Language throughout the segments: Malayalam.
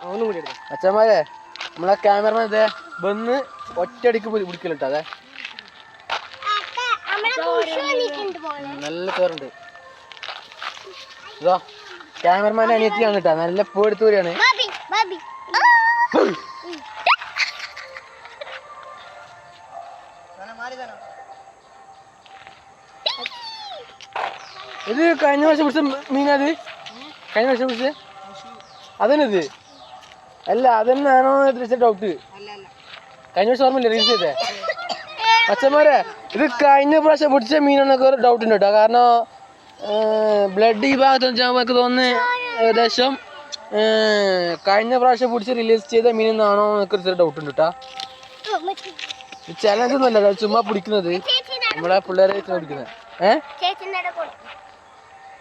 അച്ഛന്മാരെ നമ്മളെ ക്യാമറമാൻ ഇതേ വന്ന് ഒറ്റയടിക്ക് പിടിക്കലിട്ടോ അതെ നല്ല ചോറുണ്ട് ഇതോ ക്യാമറമാൻ്റെ അനിയത്തിയാണ് കേട്ടോ നല്ല പേടുത്തൂരാണ് ഇത് കഴിഞ്ഞ വർഷം പിടിച്ച മീനത് കഴിഞ്ഞ വർഷം പിടിച്ച അതന്നെ ഇത് അല്ല അതന്നെയാണോ ഡൗട്ട് കഴിഞ്ഞ വർഷം ഓർമ്മയില്ല റീൽസ് ചെയ്തേ അച്ഛന്മാരെ ഇത് കഴിഞ്ഞ പ്രാവശ്യം പിടിച്ച മീനാണെന്നൊക്കെ ഒരു ഡൗട്ട് ഉണ്ട് കേട്ടോ കാരണം ബ്ലഡ് ഈ ഭാഗത്ത് വെച്ചാൽ നമുക്ക് തോന്നുന്നു ഏകദേശം കഴിഞ്ഞ പ്രാവശ്യം പിടിച്ച് റിലീസ് ചെയ്ത മീനെന്നാണോ എന്നൊക്കെ ഒരു ഡൗട്ട് ഉണ്ട് കേട്ടോ ചലഞ്ച് ഒന്നുമല്ല ചുമ്മാ പിടിക്കുന്നത് നമ്മളെ പിള്ളേരെ പിടിക്കുന്നത്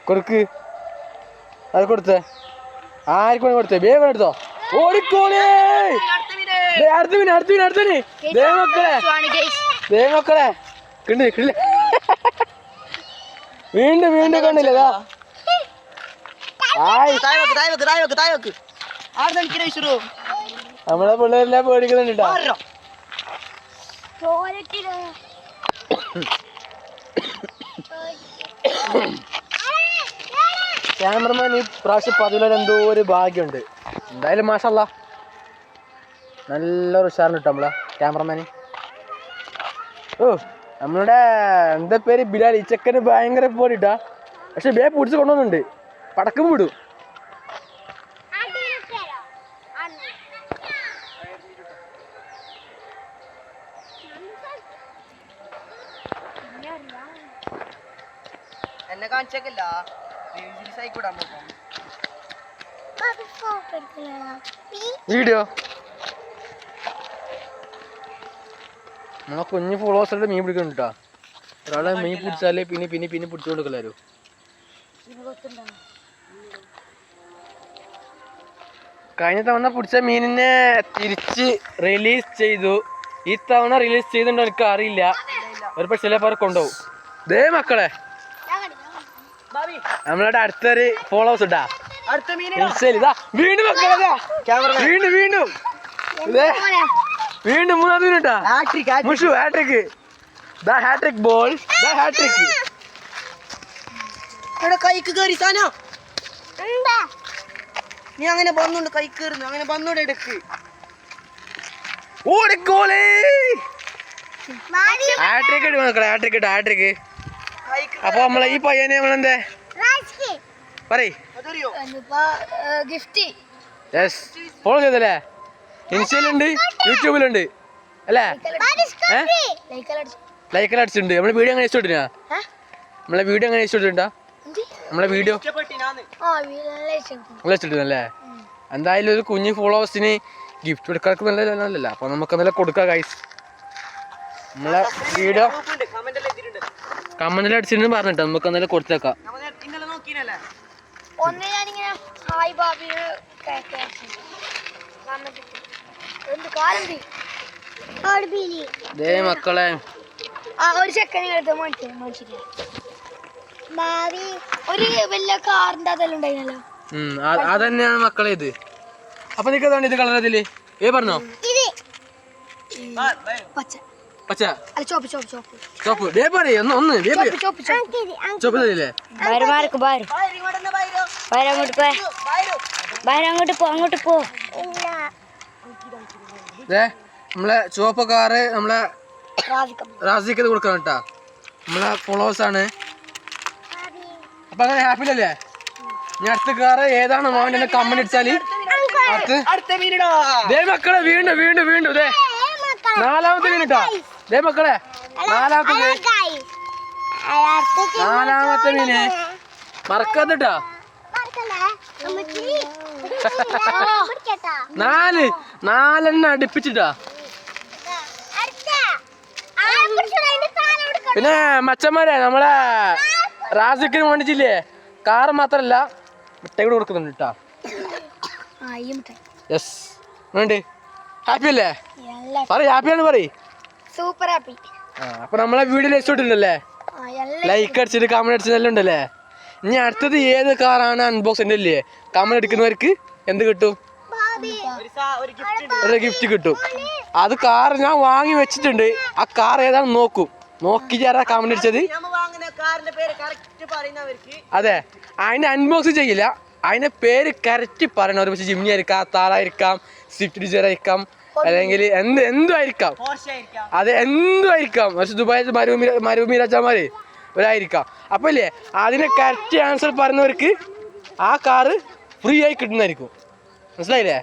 കൊടുക്ക് അത് കൊടുത്തേ ആർക്കും വേണ്ടി കൊടുത്തേ വേഗം എടുത്തോ ഓടിക്കോളേ അടുത്ത മീൻ മക്കളെ കിണ്ടി കിട്ടില്ല വീണ്ടും കണ്ടില്ലേ നമ്മളെ പിള്ളേരെല്ലാം പേടിക്കുന്നുണ്ട് ക്യാമറമാൻ ഈ പ്രാവശ്യം 11 എന്തോ ഒരു ഭാഗ്യമുണ്ട് എന്തായാലും മാഷല്ലാ നല്ലൊരു ഉഷാറിന് കിട്ടും നമ്മളെ ക്യാമറമാന് ഓ നമ്മളുടെ എന്താ പേര് ബിലാൽ ഈ ചെക്കന് ഭയങ്കര പോലിട്ടാ പക്ഷെ ബേ പിടിച്ച് കൊണ്ടുവന്നുണ്ട് പടക്കം വിടും എന്നെ കാണിച്ചേക്കില്ല വീഡിയോ നമ്മളെ കുഞ്ഞു ഫോളോവേഴ്സിന്റെ മീൻ പിടിക്കുന്നുണ്ട് ഒരാളെ മീൻ പിടിച്ചാലേ പിന്നെ പിടിച്ചു കൊടുക്കലാരും കഴിഞ്ഞ തവണ പിടിച്ച മീനിനെ തിരിച്ച് റിലീസ് ചെയ്തു ഈ തവണ റിലീസ് ചെയ്തിട്ടുണ്ടോ എനിക്ക് അറിയില്ല ഒരു പക്ഷേ ചിലപ്പോൾ കൊണ്ടുപോകും ദേ മക്കളെ നമ്മളുടെ അടുത്തൊരു ഫോളോവേഴ്സ് ഇട്ടാ വീണ്ടും വീണ്ടും മൂന്നാമത് മിനിറ്റാ മുഷു ഹാട്രിക് ഹാട്രിക് ബോൾ ഹാട്രിക് കൈക്ക് കയറി സാനോ നീ അങ്ങനെ വന്നോണ്ട് കൈ കയറുന്നു അങ്ങനെ വന്നോണ്ട് എടുക്ക് ഓടിക്കോളേ ഹാട്രിക് ഇടും മക്കളെ ഹാട്രിക് അപ്പൊ നമ്മളെ ഈ പയ്യനെ നമ്മളെന്തേ ഫോളോ ചെയ്തല്ലേ ഇൻസ്റ്റയിലുണ്ട് യൂട്യൂബിലുണ്ട് അല്ലേ ലൈക്കെല്ലാം അടിച്ചിട്ടുണ്ട് നമ്മളെ വീഡിയോ അങ്ങനെ ഇഷ്ടപ്പെട്ടിനാ നമ്മളെ വീഡിയോ നല്ല ഇഷ്ടപ്പെട്ടല്ലേ എന്തായാലും ഒരു കുഞ്ഞു ഫോളോവേഴ്സിന് ഗിഫ്റ്റ് കൊടുക്കാർക്ക് നല്ലതല്ല അപ്പൊ നമുക്ക് നല്ല കൊടുക്കാം ഗൈസ് നമ്മളെ വീഡിയോ കമന്റിൽ അടിച്ചിട്ട് പറഞ്ഞിട്ട് നമുക്ക് എന്തായാലും കൊടുത്തേക്കാം മക്കളെ അതന്നെയാണ് മക്കളെ ഇത് അപ്പൊ നിൽക്കുന്നതാണ് ഇത് കളർ അതില് പറഞ്ഞോ പച്ച ചോപ്പ് ദേ പറയ് ഒന്ന് ചോപ്പ് തരില്ലേ നമ്മളെ ചുവപ്പ് കാറ് നമ്മളെ റാസിക്ക് കൊടുക്കണം കേട്ടാ നമ്മളെ ഫോളോവേഴ്സ് ആണ് അപ്പൊ അങ്ങനെ ഹാപ്പിലല്ലേ ഞാൻ അടുത്ത കാറ് ഏതാണ് മോനെ കമന്റ് അടിച്ചാല് മക്കളെ വീണ്ടും നാലാമത്തെ മീനിട്ടാ മക്കളെ നാലാമത്തെ മീന് മറക്കാത്തിട്ടാ നാലെണ്ണ അടുപ്പിച്ചിട്ടാ പിന്നെ മച്ചന്മാരെ നമ്മളെ റാസിക്കിന് വേണ്ടിച്ചില്ലേ കാറ് മാത്രല്ല മിഠായി കൂടെ കൊടുക്കുന്നുണ്ട് കേട്ടാ യെസ് വേണ്ടി ഹാപ്പി അല്ലേ ഹാപ്പിയാണ് പറയ് സൂപ്പർ ഹാപ്പി അപ്പൊ നമ്മളെ വീഡിയോ ഇഷ്ടപ്പെട്ടില്ലല്ലേ ലൈക്ക് അടിച്ചിട്ട് കമന്റ് അടിച്ചതെല്ലാം ഉണ്ടല്ലേ ഇനി അടുത്തത് ഏത് കാറാണ് അൺബോക്സ് ഉണ്ടല്ലേ കമന്റ് അടിക്കുന്നവർക്ക് എന്ത് കിട്ടും ഒരു ഗിഫ്റ്റ് കിട്ടും. അത് കാർ ഞാൻ വാങ്ങി വെച്ചിട്ടുണ്ട്. ആ കാർ ഏതാണെന്ന് നോക്കും. നോക്കി ചേരാ കമന്റ് അടിച്ചത്. അതെ, അതിന്റെ അൺബോക്സ് ചെയ്യില്ല. അതിന്റെ പേര് കറക്റ്റ് പറയണം. ഒരു പക്ഷെ ജിമ്നി ആയിരിക്കാം, താറായിരിക്കാം, സ്വിഫ്റ്റ് ഡിസയർ ആയിരിക്കാം, അല്ലെങ്കിൽ എന്തും ആയിരിക്കാം. അതെ, എന്തും ആയിരിക്കാം. പക്ഷെ ദുബായിലെ മരുഭൂമി രാജാമാര് ഒരായിരിക്കാം. അപ്പൊ ഇല്ലേ, അതിന്റെ കറക്റ്റ് ആൻസർ പറയുന്നവർക്ക് ആ കാറ് ഫ്രീ ആയി കിട്ടുന്നതായിരിക്കും. മനസ്സിലായില്ലേ?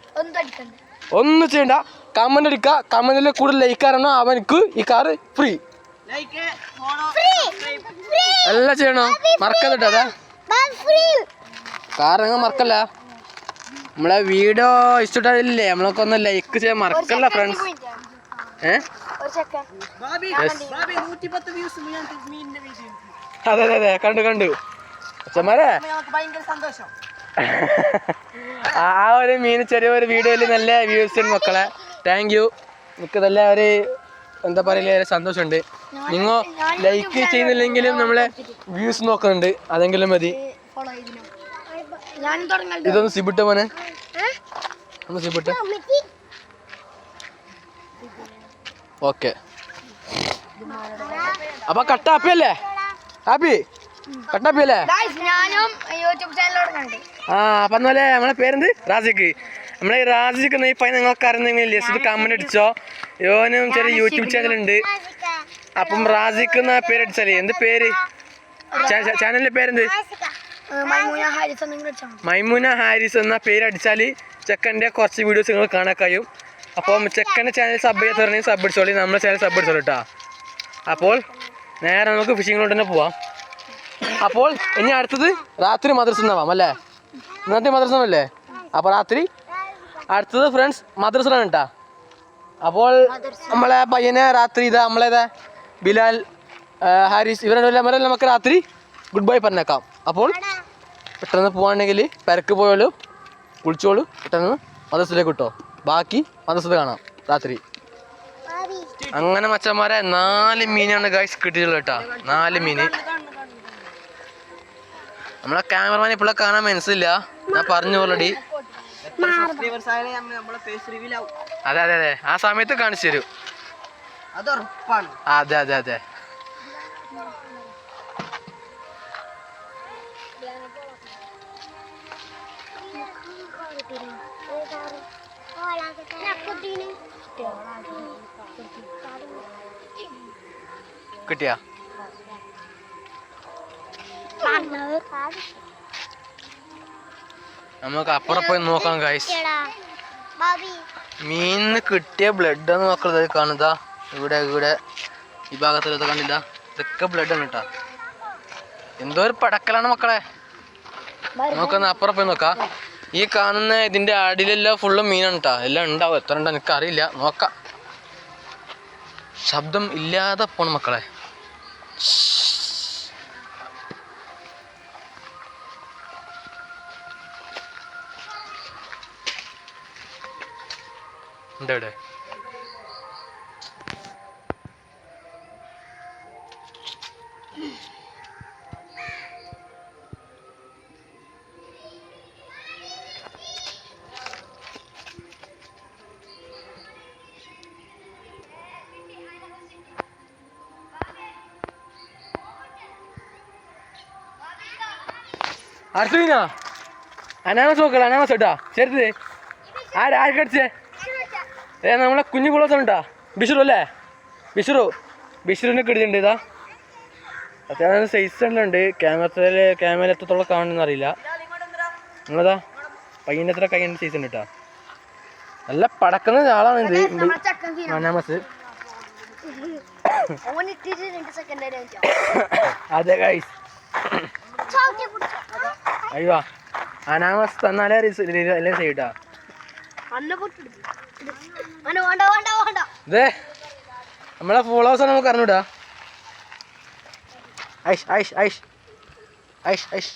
ഒന്നും ചെയ്യണ്ട, കമന്റ് അടിക്കുക. കമന്റിൽ കൂടുതൽ ലൈക്കാരണോ അവനക്ക് ഈ കാറ് ഫ്രീ. എല്ലാം ചെയ്യണോ? മറക്കരുത്. അതാ കാർ മറക്കല്ല. നമ്മളെ വീഡിയോ ഇഷ്ടപ്പെട്ടില്ലേ നമ്മളൊക്കെ ഒന്ന് ലൈക്ക് ചെയ്യാൻ മറക്കല്ല ഫ്രണ്ട്സ്. അതെ അതെ അതെ, കണ്ടു അച്ഛന്മാരെ. ആ ഒരു മീൻ ചെറിയൊരു വീഡിയോയിൽ നല്ല വ്യൂസ് ഉണ്ട് മക്കളെ. Thank you. എനിക്ക് നല്ല ഒരു എന്താ പറയില്ല സന്തോഷമുണ്ട്. നിങ്ങൾ ലൈക്ക് ചെയ്യുന്നില്ലെങ്കിലും നമ്മളെ വ്യൂസ് നോക്കുന്നുണ്ട്, അതെങ്കിലും മതി. ഇതൊന്ന് സിബിട്ട് മോനെ, ഒന്ന് സിബിട്ട്. ഓക്കെ, അപ്പൊ കട്ടാപ്പിയല്ലേ? ഹാപ്പി കട്ടാപ്പിയല്ലേ? ആ പറഞ്ഞോലെ നമ്മളെ പേരെന്ത്? റാസിക്ക്. നമ്മളെ ഈ റാസിക്ക് ഈ പൈ നിങ്ങൾക്ക് അറിയുന്നെങ്കിൽ ജസ്റ്റ് കമന്റ് അടിച്ചോ. യോനും ചെറിയ യൂട്യൂബ് ചാനൽ ഉണ്ട്. അപ്പം റാസിക്ക് എന്ന പേര് അടിച്ചാലേ. എന്ത് പേര് ചാനലിന്റെ പേരെന്ത്? മൈമൂന ഹാരിസ് എന്ന പേര് അടിച്ചാൽ ചെക്കൻ്റെ കുറച്ച് വീഡിയോസ് നിങ്ങൾ കാണാൻ കഴിയും. അപ്പം ചെക്കൻ്റെ ചാനൽ സബ് ചെയ്യാത്തവരാണെങ്കിൽ സബ് അടിച്ചോളി, നമ്മുടെ ചാനൽ സബ് അടിച്ചോളൂ കേട്ടോ. അപ്പോൾ നേരെ നമുക്ക് ഫിഷിങ്ങിലോട്ട് തന്നെ പോവാം. അപ്പോൾ ഇനി അടുത്തത് രാത്രി മദ്രസ ഉണ്ടാവാം അല്ലേ? ഇന്നത്തെ മദ്രസ അല്ലേ? അപ്പോൾ രാത്രി അടുത്തത് ഫ്രണ്ട്സ് മദ്രസയിലാണ് കേട്ടോ. അപ്പോൾ നമ്മളെ പയ്യനെ രാത്രി ഇതാ നമ്മളേതാ ബിലാൽ, ഹാരിസ് ഇവരെല്ലാം നമുക്ക് രാത്രി ഗുഡ് ബൈ പറഞ്ഞേക്കാം. അപ്പോൾ പെട്ടെന്ന് പോവാണെങ്കിൽ പെരക്ക് പോയോളൂ, കുളിച്ചോളൂ, പെട്ടെന്ന് മദ്രസയിലേക്ക് കിട്ടോ. ബാക്കി മദ്രസയിൽ കാണാം രാത്രി. അങ്ങനെ മച്ചന്മാരെ 4 മീനാണ് ഗൈസ് കിട്ടിയിട്ടുള്ളത് കേട്ടോ. 4 മീൻ. നമ്മളെ ക്യാമറമാൻ ഇപ്പോഴെ കാണാൻ മനസ്സില്ല, ഞാൻ പറഞ്ഞു ഓൾറെഡി. അതെ അതെ അതെ, ആ സമയത്ത് കാണിച്ചു തരും. അതെ അതെ അതെ. കിട്ടിയാ? നമുക്ക് അപ്പുറം പോയി നോക്കാം ഗൈസ്. മീനിന് കിട്ടിയ ബ്ലഡ് എന്ന് നോക്കുന്നത് കാണുതാ. ഇവിടെ ഈ ഭാഗത്ത് കണ്ടില്ല, ഇതൊക്കെ ബ്ലഡ് ആണ് കേട്ടാ. എന്തോ ഒരു പടക്കലാണ് മക്കളെ. നമുക്കൊന്ന് അപ്പുറം പോയി നോക്കാം. ഈ കാണുന്ന ഇതിന്റെ അടിയിലെല്ലാം ഫുള്ള് മീനാണ് കേട്ടാ. എല്ലാം ഉണ്ടാവും, എത്ര ഉണ്ടോ എനിക്ക് അറിയില്ല, നോക്കാം. ശബ്ദം ഇല്ലാതെ പോണം മക്കളെ. ഇവിടെ അടുത്ത അനാമസ് നോക്കള. അനാമസ് കേട്ടാ ചെറുത്. ആർക്കടിച്ചേ? നമ്മളെ കുഞ്ഞു കുളത്തുണ്ടാ ബിഷുറു അല്ലേ? ബിഷുറിനെ കിടിയുണ്ട്. ഇതാ അത്യാവശ്യം സൈസ് ഉണ്ട്. ക്യാമറ എത്രത്തോളം കാണുമെന്ന് അറിയില്ല. നിങ്ങളതാ പയ്യൻ്റെ എത്ര കയ്യൻ്റെ സൈസ് ഉണ്ട് കേട്ടോ. നല്ല പടക്കുന്ന ആളാണ് ഇത് അനാമസ്. അതെ ഗൈസ്, അയ്യോ അനാമസ് തന്നാലേ എല്ലാം ചെയ്യട്ടാ. ഇതേ നമ്മളെ ഫോളോവേഴ്സ് നമുക്ക് അറിഞ്ഞൂടാ. ഐഷ് ഐഷ് ഐഷ് ഐഷ് ഐഷ്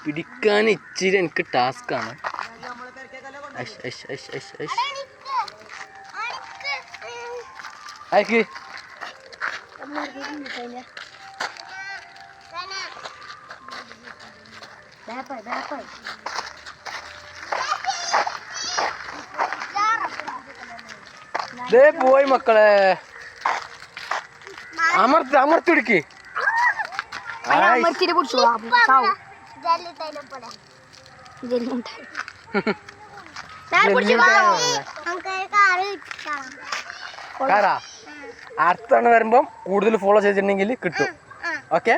പിടിക്കാൻ ഇച്ചിരി എനിക്ക് ടാസ്ക്കാണ്. ഐഷ് ഐഷ് ഐഷ് ഐഷ് ഐഷ് അയക്ക്. ദേ പോയി മക്കളെ. അമർത്തി പിടിക്ക്. കാറാ അടുത്ത തവണ വരുമ്പം കൂടുതൽ ഫോളോ ചെയ്തിട്ടുണ്ടെങ്കിൽ കിട്ടും. ഓക്കെ,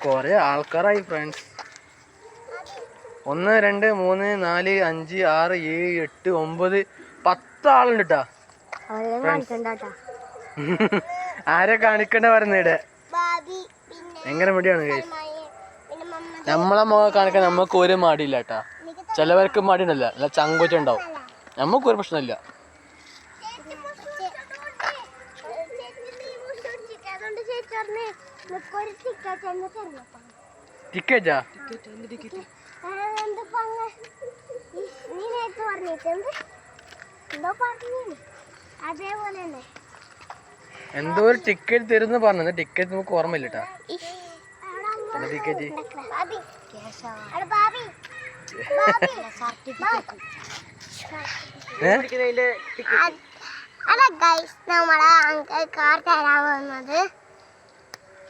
കൊറേ ആൾക്കാരായി ഫ്രണ്ട്സ്. 1 2 3 4 5 6 7 8 9 10 ആളുണ്ട് കേട്ടാ. ആരെ കാണിക്കണ്ട പറയുന്നേടെ ഭയങ്കര മടിയാണ് ഗൈസ്. നമ്മളെ മുഖം കാണിക്കാൻ നമുക്ക് ഒരു മടിയില്ല കേട്ടാ. ചിലവർക്ക് മടിയുണ്ടല്ല, അല്ല ചങ്കൂറ്റുണ്ടാവും. നമുക്കൊരു പ്രശ്നമില്ല. ടിക്കറ്റാ എന്തോ ഒരു ടിക്കറ്റ് തരുന്ന പറഞ്ഞത്. ടിക്കറ്റ് നമുക്ക് ഓർമ്മയില്ല കേട്ടാ. ടിക്കറ്റ്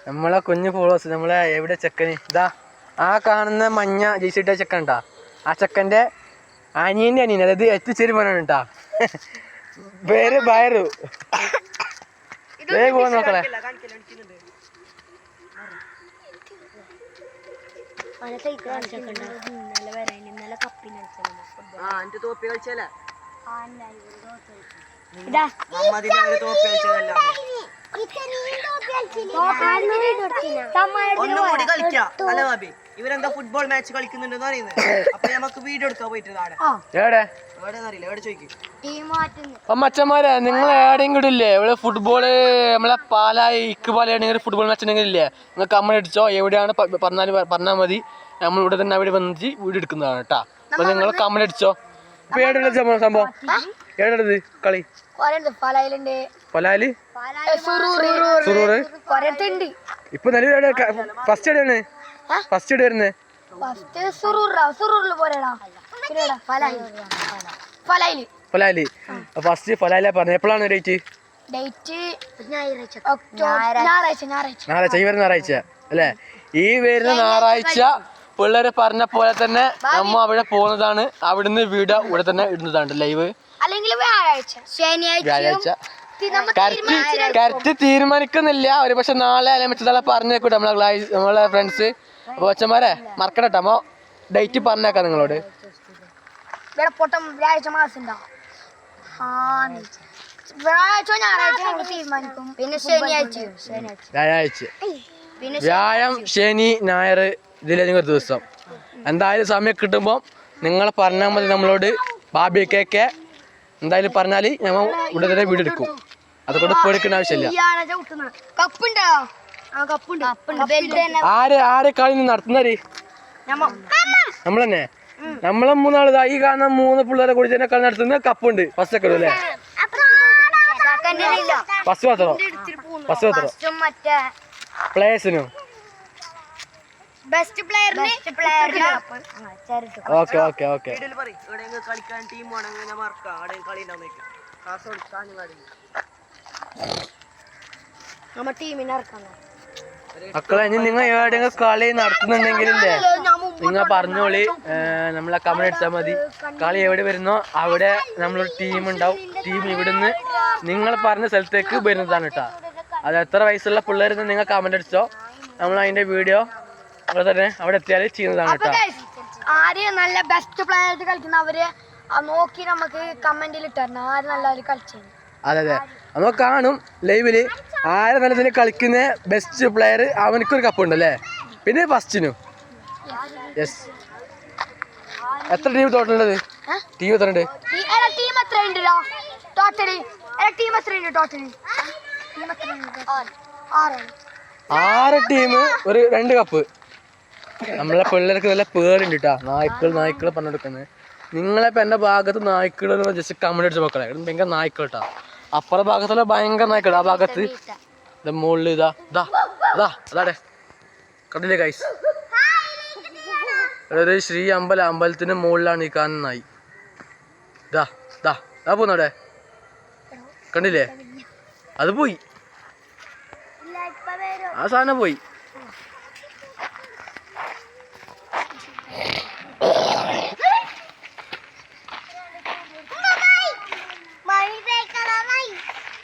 നമ്മളെ കുഞ്ഞു ഫോളോസ്. നമ്മളെ എവിടെ ചെക്കന് ഇതാ ആ കാണുന്ന മഞ്ഞ ജയിച്ചിട്ട ചെക്കൻ ഉണ്ടാ. ആ ചെക്കൻ്റെ അനിയൻ്റെ അനിയൻ, അതായത് എത്തിച്ചേരി പോനാണ് കേട്ടാ. പേര് ബയറു. പോവാ നോക്കളെ. ഇവരെന്താ ഫുട്ബോൾ മാച്ച് കളിക്കുന്നുണ്ടെന്ന് പറയുന്നത്. അപ്പൊ നമുക്ക് വീഡിയോ എടുക്കാൻ പോയിട്ട് മച്ചന്മാരെ നിങ്ങൾ എവിടെയെങ്കിലും ഇല്ലേ ഇവിടെ ഫുട്ബോള് നമ്മളെ പാലായി ഇക്ക് പാലാണെങ്കിൽ ഫുട്ബോൾ മാച്ച് ഉണ്ടെങ്കിൽ ഇല്ലേ നിങ്ങൾ കമ്മൽ അടിച്ചോ. എവിടെയാണ് പറഞ്ഞാൽ മതി. നമ്മൾ ഇവിടെ തന്നെ അവിടെ വന്നിട്ട് വീഡിയോ എടുക്കുന്നതാണ് കേട്ടാ. അപ്പൊ നിങ്ങൾ കമ്മൽ അടിച്ചോ. ഇപ്പൊ ഏടുള്ളത് സംഭവം? ഏടുള്ളത് കളി? പലാല് സുറൂറ്. ഇപ്പൊ നിലവിൽ ഫസ്റ്റ് എവിടെയാണ്? ഫസ്റ്റ് എവിടെ വരുന്നത്? പലാലി. ഫസ്റ്റ് പലാല പറഞ്ഞ എപ്പോഴാണ് ഡേറ്റ്? ഞായറാഴ്ച. ഈ വരുന്ന ഞായറാഴ്ച അല്ലേ? ഈ വരുന്ന ഞായറാഴ്ച പിള്ളേരെ പറഞ്ഞ പോലെ തന്നെ നമ്മ അവിടെ പോകുന്നതാണ്. അവിടുന്ന് വീഡിയോ ഇവിടെ തന്നെ ഇടുന്നതാണ് ലൈവ്. വ്യാഴാഴ്ച കറക്റ്റ് തീരുമാനിക്കുന്നില്ല. ഒരു പക്ഷെ നാളെ അല്ലെങ്കിൽ മറ്റന്നാളെ പറഞ്ഞേക്കൂട്ടെ നമ്മളെ ഫ്രണ്ട്സ്. അപ്പൊ അച്ഛന്മാരെ മറക്കണട്ടോ. അമ്മ ഡേറ്റ് പറഞ്ഞേക്കാം നിങ്ങളോട്. വ്യാഴാഴ്ച, വ്യാഴം, ശനി, ഞായർ ഇതിലേതെങ്കിലും ഒരു ദിവസം എന്തായാലും സമയം കിട്ടുമ്പോൾ നിങ്ങൾ പറഞ്ഞാൽ മതി നമ്മളോട്. ബാബിയൊക്കെ എന്തായാലും പറഞ്ഞാൽ ഞങ്ങൾ ഇവിടെ തന്നെ വീഡിയോ എടുക്കും. അതുകൊണ്ട് പേടിക്കേണ്ട ആവശ്യമില്ല. ആരെ കളി നടത്തുന്നവര് നമ്മൾ തന്നെ. നമ്മളെ 3 ആള് ഈ കാണുന്ന 3 പിള്ളേരെ കൂടി തന്നെ കളി നടത്തുന്ന കപ്പുണ്ട്. ഫസ്റ്റ് ഒക്കെ അല്ലേ? ഫസ്റ്റ് മാത്രം പ്ലേയേഴ്സിനും. Okay okay okay. മക്കളെ ഇനി നിങ്ങൾ എവിടെയെങ്കിലും കളി നടത്തുന്നുണ്ടെങ്കിലേ നിങ്ങൾ പറഞ്ഞോളി. നമ്മളെ കമന്റ് അടിച്ചാൽ മതി. കളി എവിടെ വരുന്നോ അവിടെ നമ്മളൊരു ടീം ഉണ്ടാവും. ടീം ഇവിടുന്ന് നിങ്ങൾ പറഞ്ഞ സ്ഥലത്തേക്ക് വരുന്നതാണ് കേട്ടോ. അത് എത്ര വയസ്സുള്ള പിള്ളേരെന്ന് നിങ്ങൾ കമന്റ് അടിച്ചോ. നമ്മൾ അതിന്റെ വീഡിയോ അവിടെ തന്നെ അവിടെ എത്തിയാൽ ചെയ്യുന്നതാണ് കേട്ടോ. ആര് നല്ല ബെസ്റ്റ് പ്ലെയർ കളിക്കുന്നവര് നോക്കി നമുക്ക് കമന്റിൽ ഇട്ടായിരുന്നു. ആര് നല്ല കളിച്ചു. അതെ അതെ, നമുക്ക് കാണും ലൈവില് ആരെ നല്ലതിൽ കളിക്കുന്ന ബെസ്റ്റ് പ്ലെയർ. അവനക്കൊരു കപ്പ് ഉണ്ട് അല്ലേ? പിന്നെ ഫസ്റ്റിനും. യെസ്. എത്ര ടീം ടോട്ടലുള്ളത്? ടീം എത്ര ഉണ്ട്? 6 ടീം, ഒരു 2 കപ്പ്. നമ്മളെ പിള്ളേർക്ക് നല്ല പേരുണ്ട് കേട്ടോ. നായ്ക്കൾ പറഞ്ഞെടുക്കുന്നത്. നിങ്ങളിപ്പോൾ എൻ്റെ ഭാഗത്ത് നായ്ക്കൾ ജസ്റ്റ് കമന്റ് അടിച്ച മക്കളെ ഭയങ്കര നായ്ക്കൾ കേട്ടോ. അപ്പുറത്തെ ഭാഗത്തുള്ള ഭയങ്കര നായ്ക്കൾ. ആ ഭാഗത്ത് ഇത് മുകളിൽ ഇതാ ഇതാ അതാ അതാടെ കണ്ടില്ലേ ഗൈസ്, ഒരു ശ്രീ അമ്പലത്തിന് മുകളിലാണ് ഈ കാണുന്ന നായി. ഇതാ ഇതാ ഇതാ പോന്നവിടെ കണ്ടില്ലേ, അത് പോയി, ആ സാധനം പോയി.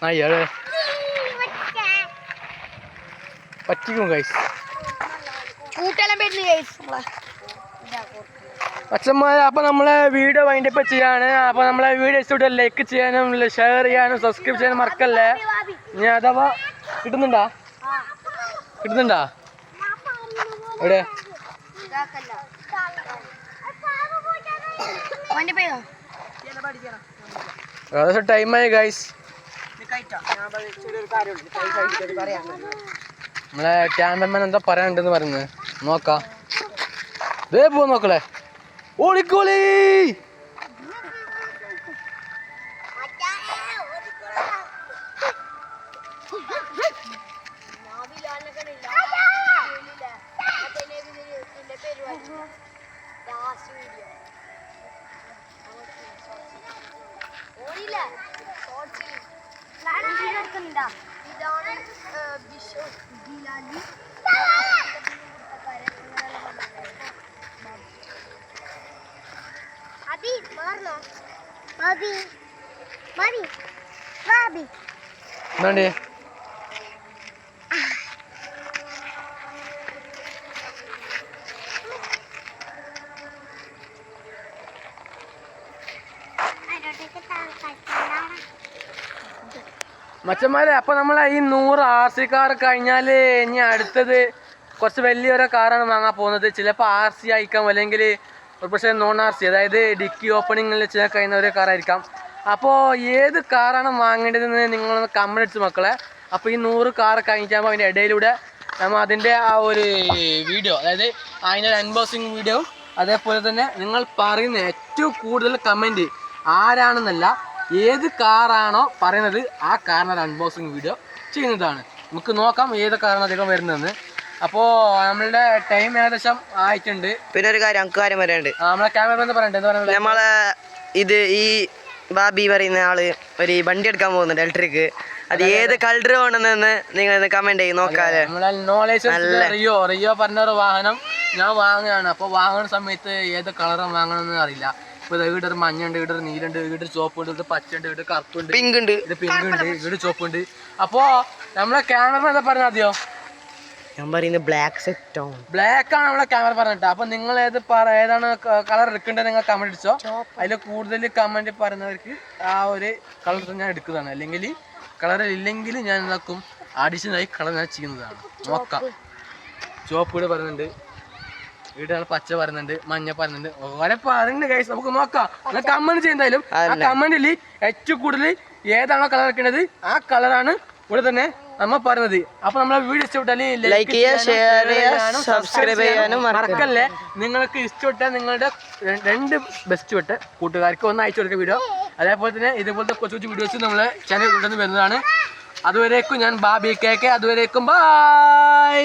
നായിയാളെ പറ്റിക്കും ഗൈസ്. അച്ഛന്മാരെ അപ്പൊ നമ്മളെ വീഡിയോ വൈൻഡപ്പ് ചെയ്യാണ്. അപ്പൊ നമ്മളെ വീഡിയോ ഇഷ്ടപ്പെട്ട ലൈക്ക് ചെയ്യാനും ഷെയർ ചെയ്യാനും സബ്സ്ക്രൈബ് ചെയ്യാനും മറക്കല്ലേ. ഇനി അഥവാ കിട്ടുന്നുണ്ടാ എവിടെ ഏകദേശം ടൈമായി ഗൈസ്. നമ്മളെ ക്യാമറമാൻ എന്താ പറയാനുണ്ടെന്ന് പറയുന്നത് നോക്കാം. ദേ പോ നോക്കളെ, ഓടിക്കോളി. എന്താണ്ടേ മച്ചന്മാരെ, അപ്പൊ നമ്മളെ ഈ 100 RC കാർ കഴിഞ്ഞാല് ഇനി അടുത്തത് കുറച്ച് വലിയൊരു കാറാണ് വാങ്ങാൻ പോകുന്നത്. ചിലപ്പോൾ RC ആയിരിക്കാം, അല്ലെങ്കിൽ ഒരു പക്ഷേ നോൺ RC, അതായത് ഡിക്കി ഓപ്പണിങ്ങിൽ ചെയ്യാൻ കഴിയുന്ന ഒരു കാറായിരിക്കാം. അപ്പോൾ ഏത് കാറാണ് വാങ്ങേണ്ടതെന്ന് നിങ്ങളൊന്ന് കമന്റ് അടിച്ച് മക്കളെ. അപ്പോൾ ഈ 100 കാർ കഴിഞ്ഞാകുമ്പോൾ അതിൻ്റെ ഇടയിലൂടെ നമ്മൾ അതിൻ്റെ ആ ഒരു വീഡിയോ, അതായത് അതിൻ്റെ അൺബോക്സിങ് വീഡിയോ, അതേപോലെ തന്നെ നിങ്ങൾ പറയുന്ന ഏറ്റവും കൂടുതൽ കമൻറ്റ് ആരാണെന്നല്ല, ഏത് കാറാണോ പറയുന്നത് ആ കാറിൻ്റെ അൺബോക്സിങ് വീഡിയോ ചെയ്യുന്നതാണ്. നമുക്ക് നോക്കാം ഏത് കാറാണ് അധികം വരുന്നതെന്ന്. അപ്പോൾ നമ്മളുടെ ടൈം ഏകദേശം ആയിട്ടുണ്ട്. പിന്നെ ഒരു കാര്യം പറയാനുണ്ട്. നമ്മളെ ക്യാമറ പറയണ്ടേ, നമ്മളെ ഈ ബാബി പറയുന്ന ആള് ഒരു വണ്ടി എടുക്കാൻ പോകുന്നുണ്ട് ഇലക്ട്രിക്. അത് ഏത് കളർ വേണമെന്ന് നിങ്ങൾ കമന്റ് ചെയ്ത് നോക്കാല്ലേ. റിയോ പറഞ്ഞ ഒരു വാഹനം ഞാൻ വാങ്ങുകയാണ്. അപ്പോൾ വാങ്ങുന്ന സമയത്ത് ഏത് കളറും വാങ്ങണമെന്ന് അറിയില്ല. ഇപ്പൊ ഇവിടെ മഞ്ഞുണ്ട്, ഇവിടെ നീലുണ്ട്, ഇവിടെ ചോപ്പുണ്ട്, ഇവിടെ പച്ചുണ്ട്, ഇവിടെ കറുപ്പുണ്ട്, പിങ്ക് ഉണ്ട്, ഇത് പിങ്ക് ഉണ്ട്, ഇവിടെ ചോപ്പുണ്ട്. അപ്പോ നമ്മളെ ക്യാമറ എന്താ പറഞ്ഞ ആദ്യം ഞാൻ പറയുന്നത് ബ്ലാക്ക് ആണ് നമ്മളെ ക്യാമറ പറഞ്ഞിട്ട്. അപ്പൊ നിങ്ങൾ ഏതാണ് കളർ എടുക്കേണ്ടത് നിങ്ങൾ കമന്റ് അടിച്ചോ. അതിൽ കൂടുതൽ കമന്റ് പറയുന്നവർക്ക് ആ ഒരു കളർ ഞാൻ എടുക്കുന്നതാണ്. അല്ലെങ്കിൽ കളർ ഇല്ലെങ്കിൽ ഞാൻ എന്താക്കും, അഡീഷണലായി കളർ ഞാൻ ചെയ്യുന്നതാണ്. നോക്കാം. ചുവപ്പ് ഇവിടെ പറയുന്നുണ്ട്, ഇവിടെ പച്ച പറയുന്നുണ്ട്, മഞ്ഞ പറയുന്നുണ്ട്, ഓരോ പറയുന്നുണ്ട് ഗൈസ്. നമുക്ക് നോക്കാം. നിങ്ങൾ കമന്റ് ചെയ്യുന്നതായാലും ആ കമന്റിൽ ഏറ്റവും കൂടുതൽ ഏതാണോ കളർ എടുക്കേണ്ടത് ആ കളറാണ് ഇവിടെ തന്നെ നമ്മ പറഞ്ഞത്. അപ്പൊ നമ്മളെ വീഡിയോ ഇഷ്ടപ്പെട്ടാൽ ലൈക്ക് ചെയ്യുക, ഷെയർ ചെയ്യുക, സബ്സ്ക്രൈബ് ചെയ്യാനും മറക്കല്ലേ. നിങ്ങൾക്ക് ഇഷ്ടപ്പെട്ട നിങ്ങളുടെ 2 ബെസ്റ്റ് പെട്ട കൂട്ടുകാർക്ക് ഒന്ന് അയച്ചു കൊടുക്കുക വീഡിയോ. അതേപോലെ തന്നെ ഇതുപോലത്തെ കൊച്ചു വീഡിയോസ് നമ്മളെ ചാനൽ കൊണ്ടുവന്ന് വരുന്നതാണ്. അതുവരേക്കും ഞാൻ ബാബി കേക്ക്. അതുവരേക്കും ബൈ.